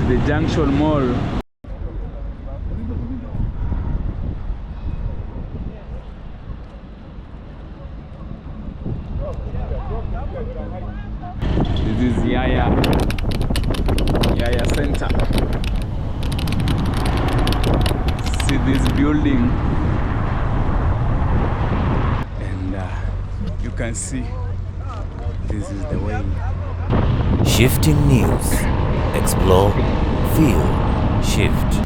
the Junction Mall. This is Yaya Center. See this building, and you can see this is the way. Shifting news. Explore, feel, shift.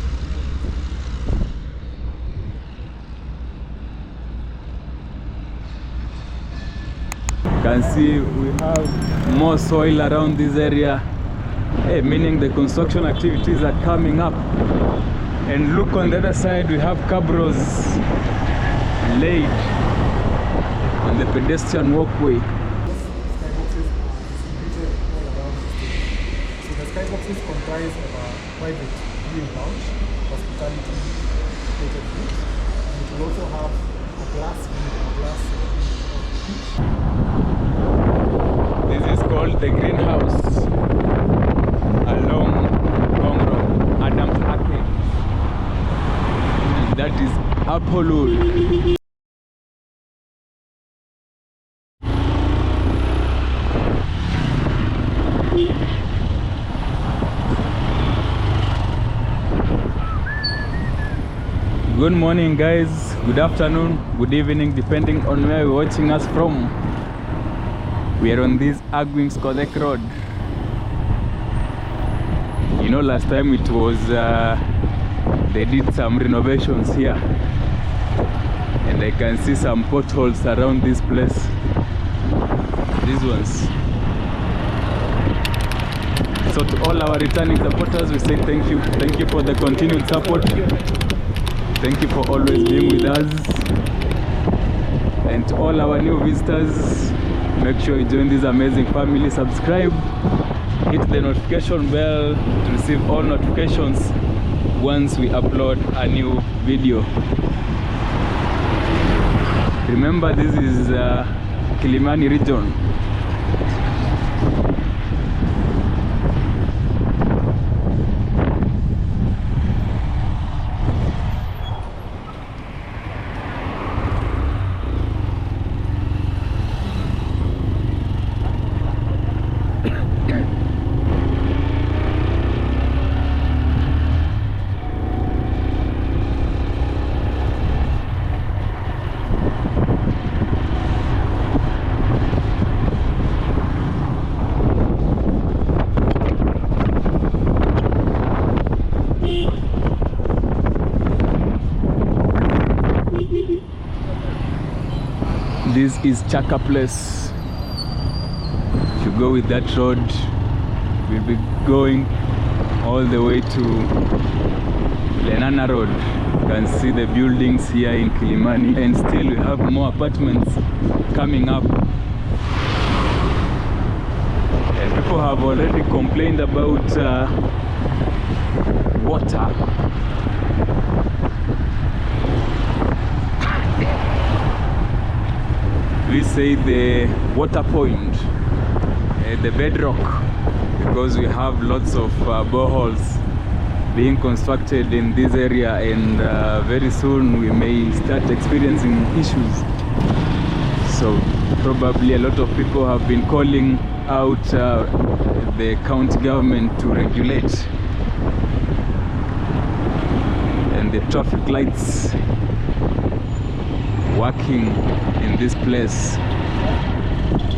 You can see we have more soil around this area, meaning the construction activities are coming up. And look on the other side, we have cabros laid on the pedestrian walkway. Skyboxes comprise of a private viewing lounge, hospitality related rooms, and it will also have a glass This is called the greenhouse along Ngong Road, Adam's Arcade, and that is Apollo. Good morning guys, good afternoon, good evening, depending on where you're watching us from. We are on this Argwings Kodhek road. You know, last time it was they did some renovations here, and I can see some potholes around this place. These ones. So to all our returning supporters, we say thank you for the continued support. Thank you for always being with us. And to all our new visitors, make sure you join this amazing family. Subscribe, hit the notification bell to receive all notifications once we upload a new video. Remember, this is Kilimani region. This is Chaka Place. If you go with that road, we'll be going all the way to Lenana Road. You can see the buildings here in Kilimani, and still we have more apartments coming up. And people have already complained about water. We say the water point, the bedrock, because we have lots of boreholes being constructed in this area, and very soon we may start experiencing issues. So probably a lot of people have been calling out the county government to regulate, and the traffic lights working in this place.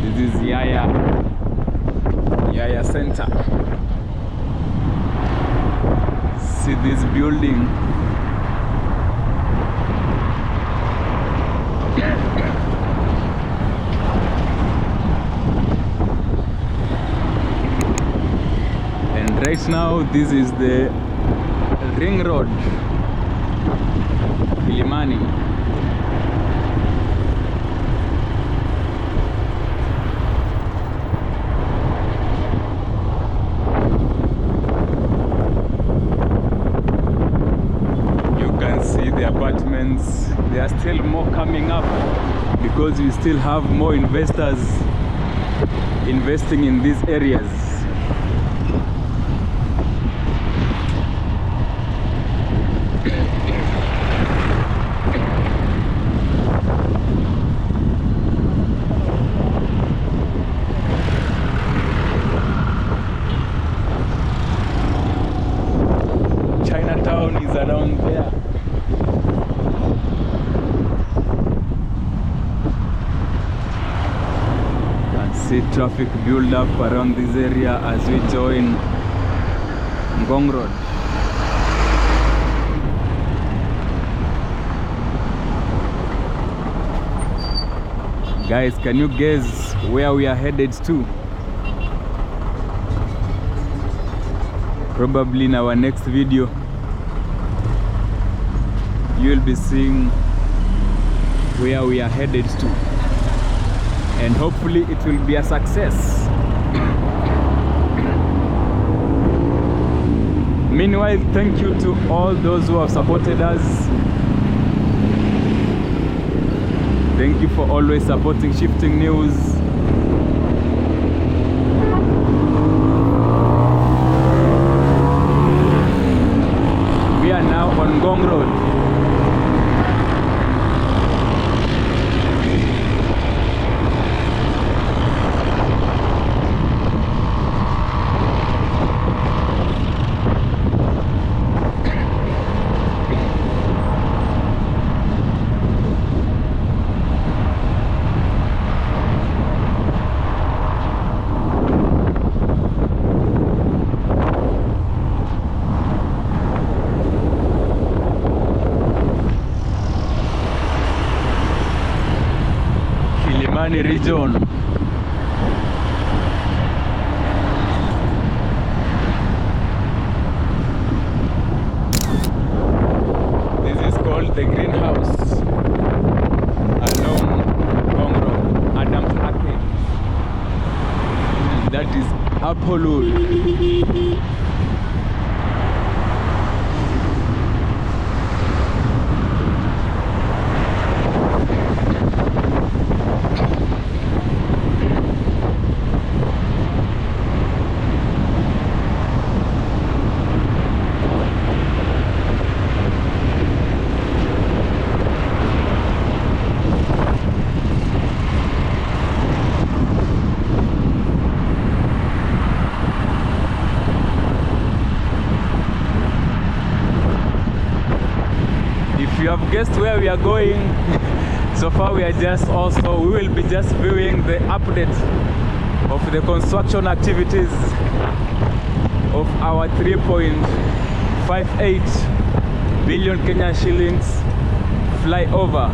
This is Yaya Center. See this building. And right now this is the ring road, Kilimani. There are still more coming up because we still have more investors investing in these areas. see traffic build up around this area as we join Ngong Road. Guys, can you guess where we are headed to? Probably in our next video you'll be seeing where we are headed to, and hopefully it will be a success. Meanwhile, thank you to all those who have supported us. Thank you for always supporting Shifting News. We are now on Ngong Road. Kilimani region. This is called the greenhouse along Ngong Road, Adams Arcade. And that is Apple Wood. You have guessed where we are going. So far we will be just viewing the update of the construction activities of our 3.58 billion Kenyan shillings flyover.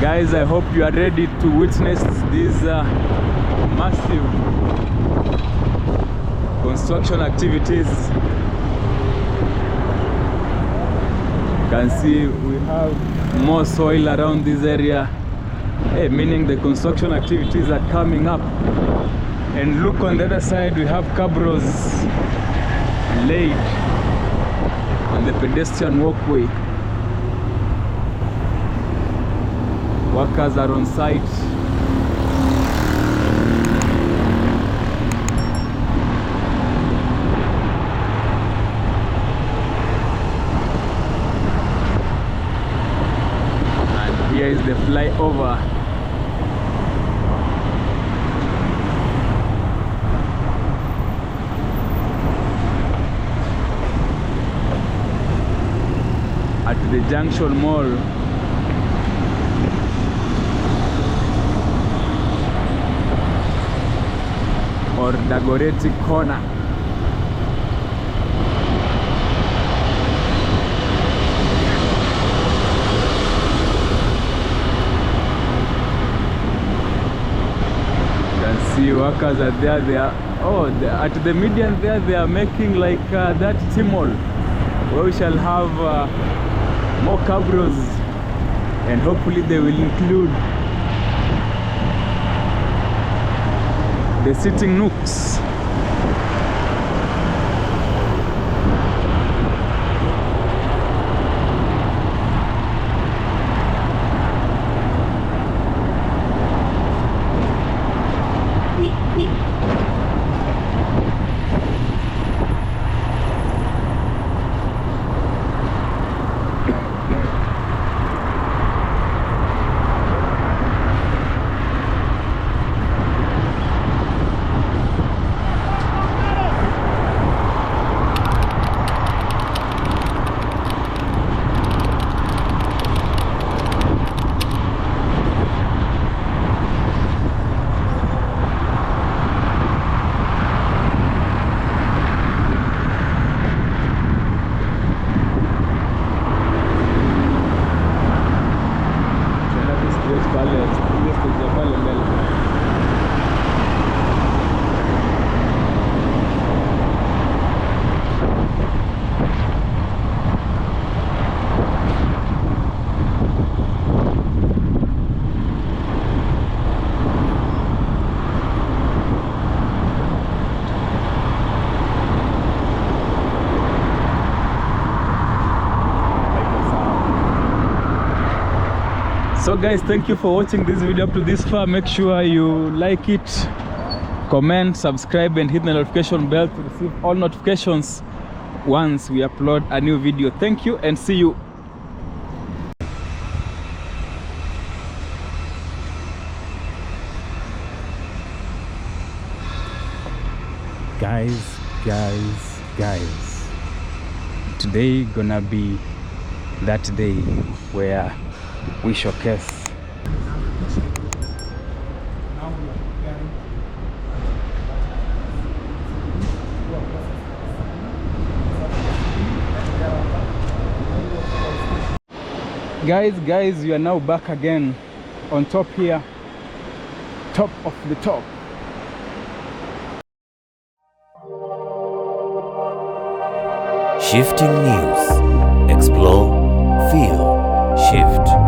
Guys, I hope you are ready to witness these massive construction activities. You can see we have more soil around this area, meaning the construction activities are coming up. And look on the other side, we have cabros laid on the pedestrian walkway. Workers are on site. Here is the flyover. At the Junction Mall. Or Dagoretti Corner. You can see workers are there. They are at the median there. They are making like that T-Mall, where we shall have more cabros, and hopefully they will include the sitting nooks. So guys, thank you for watching this video up to this far. Make sure you like it, comment, subscribe and hit the notification bell to receive all notifications once we upload a new video. Thank you and see you. Guys, today gonna be that day where we showcase guys, we are now back again on top here, top of the top. Shifting news. Explore, feel, shift.